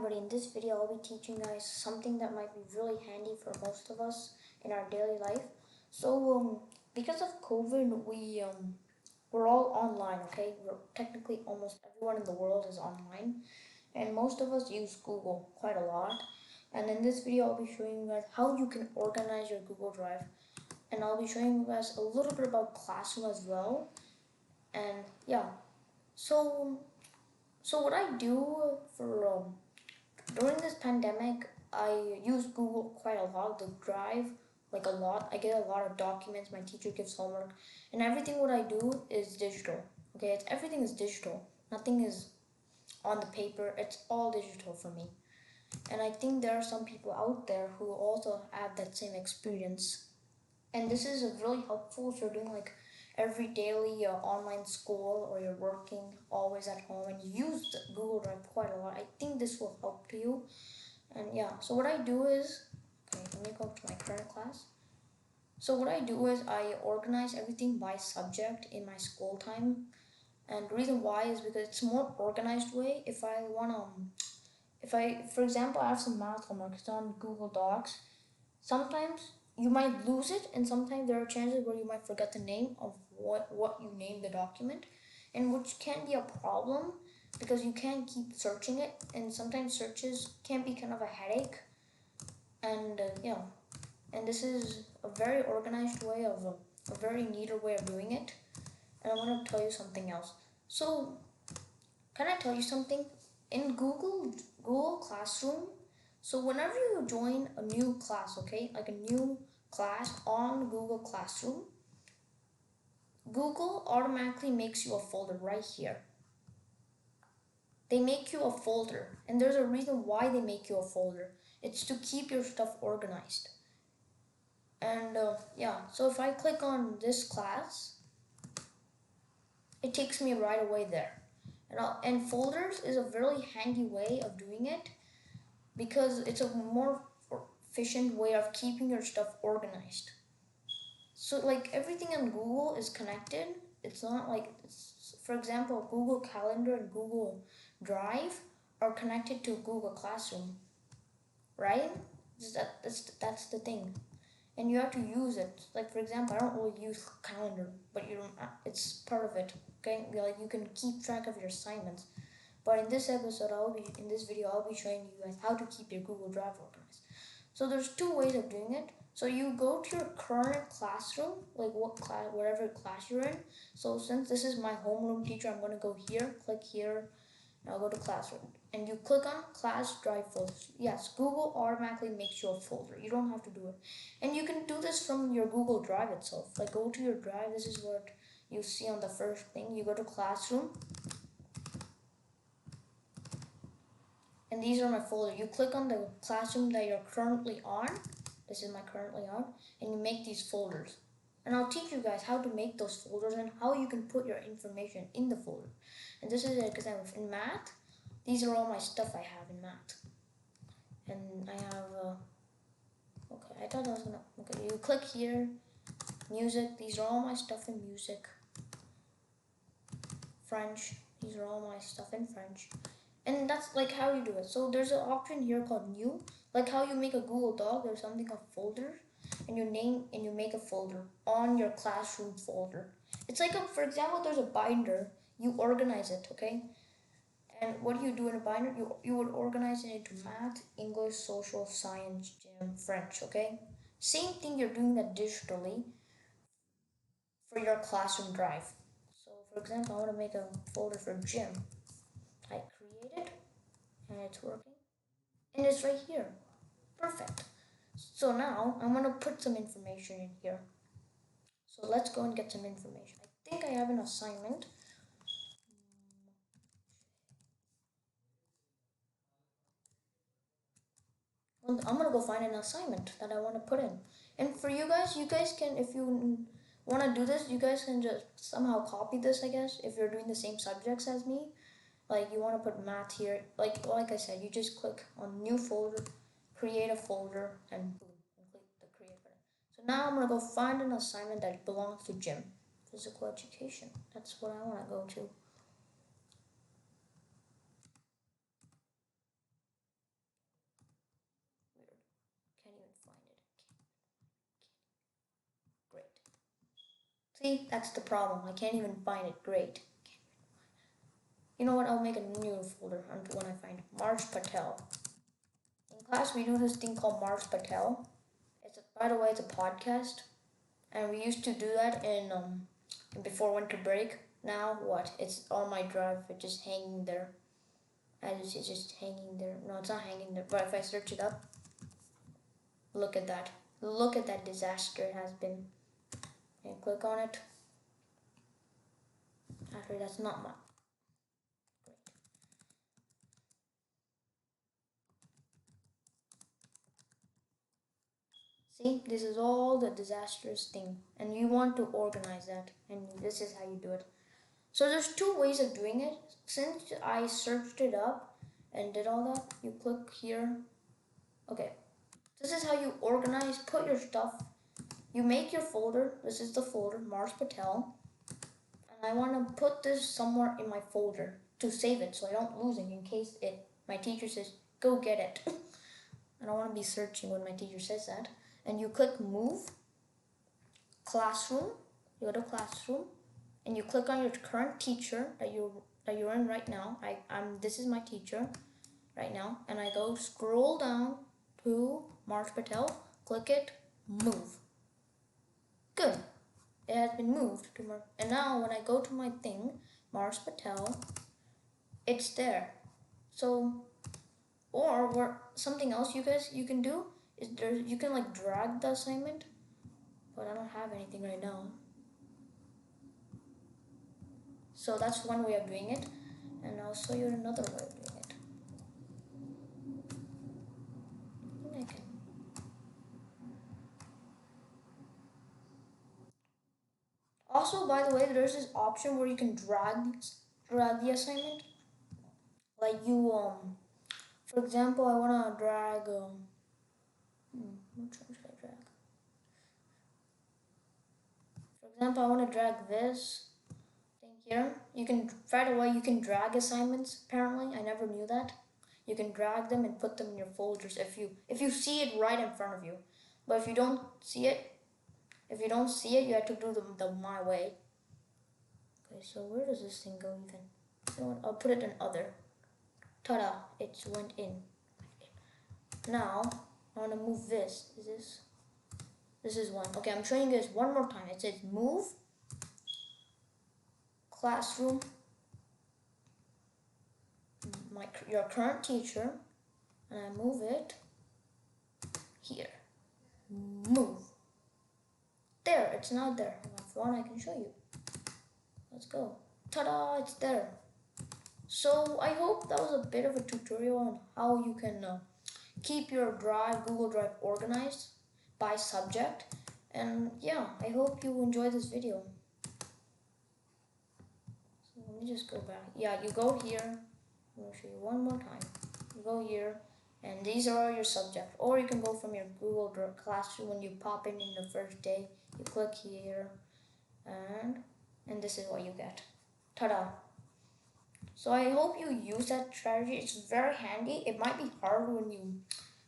everybody, in this video I'll be teaching you guys something that might be really handy for most of us in our daily life. Because of COVID, we're all online, okay? We're technically almost everyone in the world is online, and most of us use Google quite a lot. And in this video I'll be showing you guys how you can organize your Google Drive, and I'll be showing you guys a little bit about Classroom as well. And yeah, so what I do for during this pandemic, I use Google quite a lot, the Drive, like a lot. I get a lot of documents, my teacher gives homework, and everything what I do is digital. Okay, everything is digital. Nothing is on the paper. It's all digital for me. And I think there are some people out there who also have that same experience. And this is really helpful if you're doing like every daily online school, or you're working always at home and you use Google Drive quite a lot. I think this will help you. And yeah, so what I do is, okay, let me go to my current class. So what I do is I organize everything by subject in my school time. And the reason why is because it's a more organized way. For example, I have some math homework, it's on Google Docs. Sometimes you might lose it, and sometimes there are chances where you might forget the name of what you named the document, and which can be a problem because you can't keep searching it, and sometimes searches can be kind of a headache. And and this is a very organized way of a very neater way of doing it. And I want to tell you something else. So can I tell you something? In Google Classroom, so whenever you join a new class, okay, like a new class on Google Classroom, Google automatically makes you a folder right here. They make you a folder, and there's a reason why they make you a folder. It's to keep your stuff organized. And so if I click on this class, it takes me right away there. And folders is a really handy way of doing it because it's a more efficient way of keeping your stuff organized. So like everything in Google is connected. It's not like, for example, Google Calendar and Google Drive are connected to Google Classroom, right? That's the thing. And you have to use it. Like for example, I don't really use Calendar, but you don't. It's part of it. Okay, like you can keep track of your assignments. But in this episode, in this video, I'll be showing you guys how to keep your Google Drive organized. So there's two ways of doing it. So you go to your current classroom, like whatever class you're in. So since this is my homeroom teacher, I'm gonna go here, click here, and I'll go to classroom. And you click on class drive folders. Yes, Google automatically makes you a folder. You don't have to do it. And you can do this from your Google Drive itself. Like go to your drive, this is what you see on the first thing. You go to classroom. And these are my folders. You click on the classroom that you're currently on. This is my currently on. And you make these folders. And I'll teach you guys how to make those folders and how you can put your information in the folder. And this is an example in math. These are all my stuff I have in math. And I have, okay, I thought I was gonna, okay, you click here, music, these are all my stuff in music. French, these are all my stuff in French. And that's like how you do it. So there's an option here called new, like how you make a Google Doc, there's something called folder, and you name and you make a folder on your classroom folder. It's like for example, there's a binder, you organize it, okay? And what do you do in a binder? You would organize it into math, English, social, science, gym, French, okay? Same thing, you're doing that digitally for your classroom drive. So for example, I want to make a folder for gym. I create it, and it's working. And it's right here. Perfect. So now I'm going to put some information in here. So let's go and get some information. I think I have an assignment. I'm going to go find an assignment that I want to put in. And for you guys can, if you want to do this, you guys can just somehow copy this, I guess, if you're doing the same subjects as me. Like you want to put math here. Like I said, you just click on new folder, create a folder, and boom, and click the create button. So now I'm going to go find an assignment that belongs to gym, physical education. That's what I want to go to. See, that's the problem. I can't even find it. Great. You know what? I'll make a new folder until when I find Marsh Patel. In class, we do this thing called Marsh Patel. By the way, it's a podcast, and we used to do that in before winter break. Now what? It's on my drive. It's just hanging there. It's just hanging there. No, it's not hanging there. But if I search it up, look at that. Look at that disaster it has been. And click on it. Actually, that's not my. Great. See, this is all the disastrous thing, and you want to organize that, and this is how you do it. So there's two ways of doing it. Since I searched it up and did all that, you click here. Okay, this is how you organize, put your stuff. You make your folder. This is the folder, Marsh Patel. And I want to put this somewhere in my folder to save it so I don't lose it in case my teacher says, go get it. I don't want to be searching when my teacher says that. And you click move, classroom, you go to classroom, and you click on your current teacher that you're in right now. This is my teacher right now, and I go scroll down to Marsh Patel, click it, move. Good. It has been moved to and now when I go to my thing, Marsh Patel, it's there. So, or something else you can do is you can like drag the assignment, but I don't have anything right now. So that's one way of doing it, and I'll show you another way of doing it. I can. Also, by the way, there's this option where you can drag the assignment. Like you for example, I wanna drag which one should I drag? For example, I wanna drag this thing here. You can right away you can drag assignments. Apparently, I never knew that. You can drag them and put them in your folders if you see it right in front of you. But if you don't see it, you have to do them the my way. Okay, so where does this thing go even? You know what? I'll put it in other. Ta-da! It went in. Now I want to move this. This is one. Okay, I'm showing you guys one more time. It says move classroom your current teacher, and I move it here. Move. There, it's not there. If you want, I can show you. Let's go. Ta-da! It's there. So I hope that was a bit of a tutorial on how you can keep your Google Drive organized by subject. And yeah, I hope you enjoy this video. So let me just go back. Yeah, you go here. I'm going to show you one more time. You go here, and these are all your subjects. Or you can go from your Google Drive Classroom when you pop in the first day. You click here, and this is what you get. Ta-da! So I hope you use that strategy. It's very handy. It might be hard when you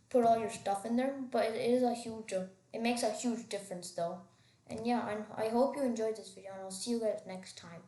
put all your stuff in there, but it is it makes a huge difference though. And yeah, I hope you enjoyed this video, and I'll see you guys next time.